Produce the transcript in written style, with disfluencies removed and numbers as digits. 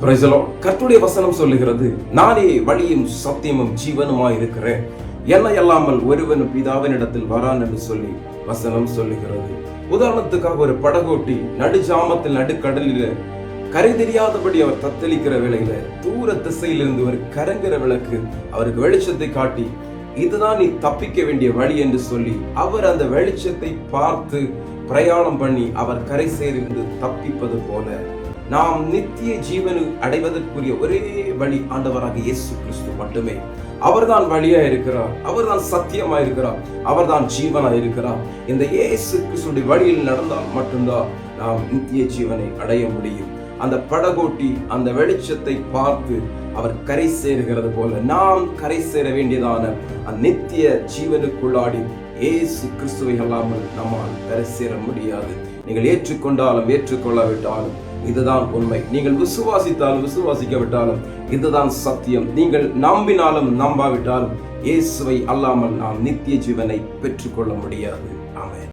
கர்த்தருடைய வசனம் சொல்லுகிறது, நானே வழியும் சத்தியமும் ஜீவனுமாய் இருக்கிறேன், என்னை அல்லாமல் ஒருவன் பிதாவினிடத்தில் வரான் என்று சொல்லி வசனம் சொல்லுகிறது. உதாரணத்துக்காக ஒரு படகோட்டி நடுஜாமத்தில் நடுக்கடலில் கரை தெரியாதபடி அவர் தத்தளிக்கிற வேளையில தூர திசையிலிருந்து ஒரு கரங்கிற விளக்கு அவருக்கு வெளிச்சத்தை காட்டி, இதுதான் நீ தப்பிக்க வேண்டிய வழி என்று சொல்லி அவர் அந்த வெளிச்சத்தை பார்த்து பிரயாணம் பண்ணி அவர் கரை சேரிலிருந்து தப்பிப்பது போல நாம் நித்திய ஜீவனை அடைவதற்குரிய ஒரே வழி ஆண்டவராக இயேசு கிறிஸ்து மட்டுமே. அவர்தான் வழியா இருக்கிறார், அவர்தான் சத்தியமா இருக்கிறார், அவர்தான் ஜீவனா இருக்கிறார். இந்த இயேசு கிறிஸ்துடைய வழியில் நடந்தால் மட்டும்தான் நாம் நித்திய ஜீவனை அடைய முடியும். அந்த படகோட்டி அந்த வெளிச்சத்தை பார்த்து அவர் கரை சேருகிறது போல நாம் கரை சேர வேண்டியதான அந்த நித்திய ஜீவனுக்குள்ளாடி இயேசு கிறிஸ்துவை அல்லாமல் நம்மால் கரை சேர முடியாது. நீங்கள் ஏற்றுக்கொண்டாலும் ஏற்றுக்கொள்ளாவிட்டாலும் இதுதான் உண்மை. நீங்கள் விசுவாசித்தாலும் விசுவாசிக்காவிட்டாலும் இதுதான் சத்தியம். நீங்கள் நம்பினாலும் நம்பாவிட்டாலும் இயேசுவை அல்லாமல் நாம் நித்திய ஜீவனை பெற்றுக்கொள்ள முடியாது. ஆமென்.